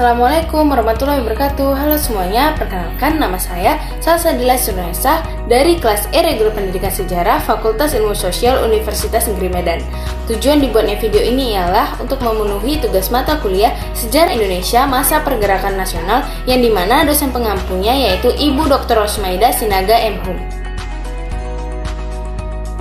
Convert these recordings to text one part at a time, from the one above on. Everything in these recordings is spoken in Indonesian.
Assalamualaikum warahmatullahi wabarakatuh. Halo semuanya, perkenalkan nama saya Salsabila Sunesa dari kelas E Reguler Pendidikan Sejarah Fakultas Ilmu Sosial Universitas Negeri Medan. Tujuan dibuatnya video ini ialah untuk memenuhi tugas mata kuliah Sejarah Indonesia Masa Pergerakan Nasional yang dimana dosen pengampunya yaitu Ibu Dr. Rosmaida Sinaga M.Hum.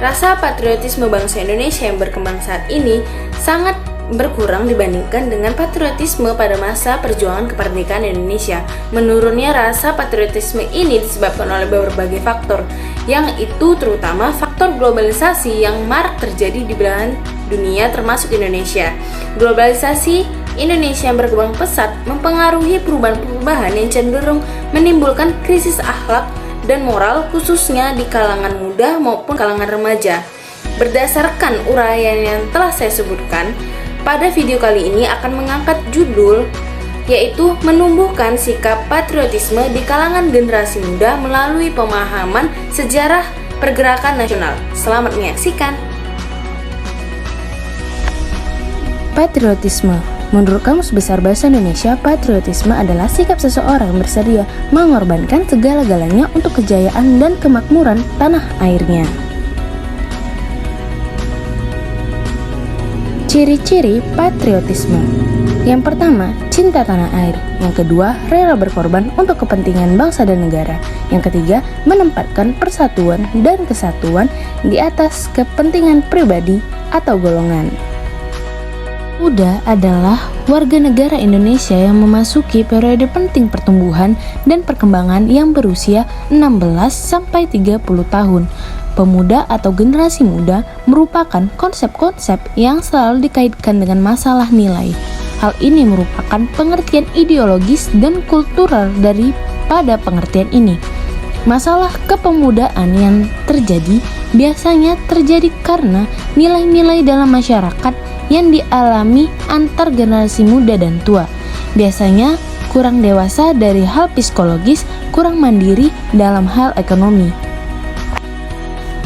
Rasa patriotisme bangsa Indonesia yang berkembang saat ini sangat berkurang dibandingkan dengan patriotisme pada masa perjuangan kemerdekaan Indonesia. Menurunnya rasa patriotisme ini disebabkan oleh berbagai faktor, yang itu terutama faktor globalisasi yang marak terjadi di belahan dunia termasuk Indonesia. Globalisasi Indonesia yang berkembang pesat mempengaruhi perubahan-perubahan yang cenderung menimbulkan krisis akhlak dan moral khususnya di kalangan muda maupun kalangan remaja. Berdasarkan uraian yang telah saya sebutkan, pada video kali ini akan mengangkat judul yaitu menumbuhkan sikap patriotisme di kalangan generasi muda melalui pemahaman sejarah pergerakan nasional. Selamat menyaksikan. Patriotisme. Menurut Kamus Besar Bahasa Indonesia, patriotisme adalah sikap seseorang yang bersedia mengorbankan segala-galanya untuk kejayaan dan kemakmuran tanah airnya. Ciri-ciri patriotisme. Yang pertama, cinta tanah air. Yang kedua, rela berkorban untuk kepentingan bangsa dan negara. Yang ketiga, menempatkan persatuan dan kesatuan di atas kepentingan pribadi atau golongan. Muda adalah warga negara Indonesia yang memasuki periode penting pertumbuhan dan perkembangan yang berusia 16-30 tahun. Pemuda atau generasi muda merupakan konsep-konsep yang selalu dikaitkan dengan masalah nilai. Hal ini merupakan pengertian ideologis dan kultural daripada pengertian ini. Masalah kepemudaan yang terjadi biasanya terjadi karena nilai-nilai dalam masyarakat yang dialami antar generasi muda dan tua. Biasanya kurang dewasa dari hal psikologis, kurang mandiri dalam hal ekonomi.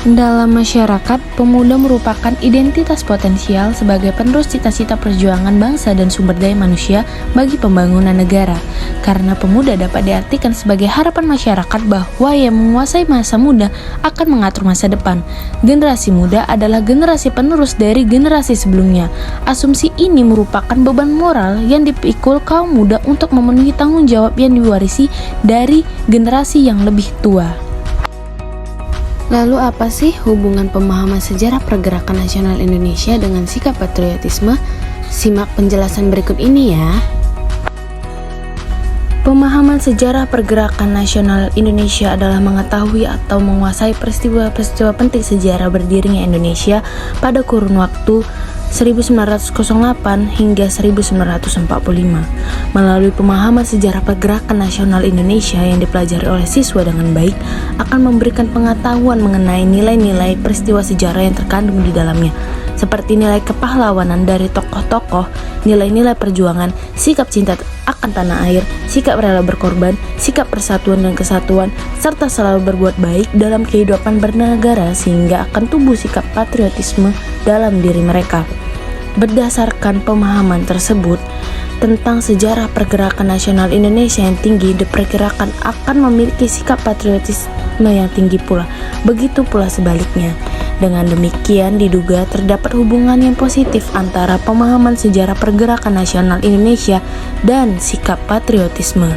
Dalam masyarakat, pemuda merupakan identitas potensial sebagai penerus cita-cita perjuangan bangsa dan sumber daya manusia bagi pembangunan negara. Karena pemuda dapat diartikan sebagai harapan masyarakat bahwa yang menguasai masa muda akan mengatur masa depan. Generasi muda adalah generasi penerus dari generasi sebelumnya. Asumsi ini merupakan beban moral yang dipikul kaum muda untuk memenuhi tanggung jawab yang diwarisi dari generasi yang lebih tua. Lalu apa sih hubungan pemahaman sejarah pergerakan nasional Indonesia dengan sikap patriotisme? Simak penjelasan berikut ini ya. Pemahaman sejarah pergerakan nasional Indonesia adalah mengetahui atau menguasai peristiwa-peristiwa penting sejarah berdirinya Indonesia pada kurun waktu 1908 hingga 1945. Melalui pemahaman sejarah pergerakan nasional Indonesia yang dipelajari oleh siswa dengan baik akan memberikan pengetahuan mengenai nilai-nilai peristiwa sejarah yang terkandung di dalamnya, seperti nilai kepahlawanan dari tokoh-tokoh, nilai-nilai perjuangan, sikap cinta akan tanah air, sikap rela berkorban, sikap persatuan dan kesatuan, serta selalu berbuat baik dalam kehidupan bernegara sehingga akan tumbuh sikap patriotisme dalam diri mereka. Berdasarkan pemahaman tersebut tentang sejarah pergerakan nasional Indonesia yang tinggi diperkirakan akan memiliki sikap patriotisme yang tinggi pula. Begitu pula sebaliknya. Dengan demikian diduga terdapat hubungan yang positif antara pemahaman sejarah pergerakan nasional Indonesia dan sikap patriotisme.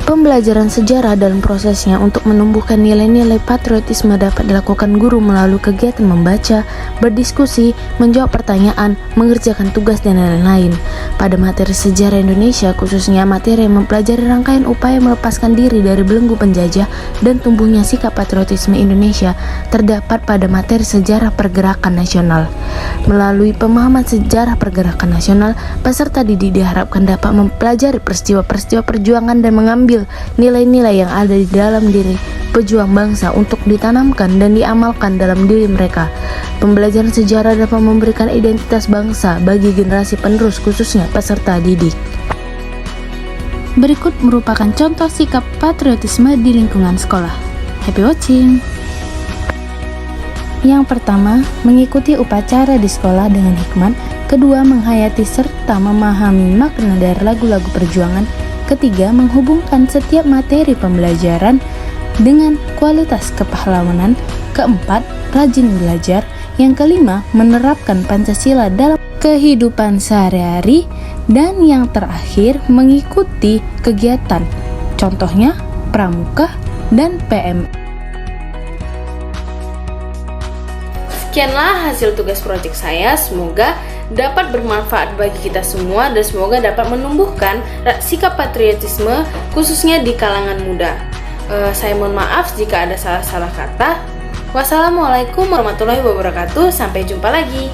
Pembelajaran sejarah dalam prosesnya untuk menumbuhkan nilai-nilai patriotisme dapat dilakukan guru melalui kegiatan membaca, berdiskusi, menjawab pertanyaan, mengerjakan tugas, dan lain-lain. Pada materi sejarah Indonesia, khususnya materi yang mempelajari rangkaian upaya melepaskan diri dari belenggu penjajah dan tumbuhnya sikap patriotisme Indonesia, terdapat pada materi sejarah pergerakan nasional. Melalui pemahaman sejarah pergerakan nasional, peserta didik diharapkan dapat mempelajari peristiwa-peristiwa perjuangan dan mengambil nilai-nilai yang ada di dalam diri pejuang bangsa untuk ditanamkan dan diamalkan dalam diri mereka. Pembelajaran sejarah dapat memberikan identitas bangsa bagi generasi penerus khususnya peserta didik. Berikut merupakan contoh sikap patriotisme di lingkungan sekolah. Happy watching! Yang pertama, mengikuti upacara di sekolah dengan hikmat, Kedua, menghayati serta memahami makna dari lagu-lagu perjuangan. Ketiga, menghubungkan setiap materi pembelajaran dengan kualitas kepahlawanan. Keempat, rajin belajar. Yang kelima, menerapkan Pancasila dalam kehidupan sehari-hari. Dan yang terakhir, mengikuti kegiatan, contohnya pramuka dan PM. Sekianlah hasil tugas proyek saya, semoga dapat bermanfaat bagi kita semua dan semoga dapat menumbuhkan sikap patriotisme khususnya di kalangan muda. Saya mohon maaf jika ada salah-salah kata. Wassalamualaikum warahmatullahi wabarakatuh, sampai jumpa lagi.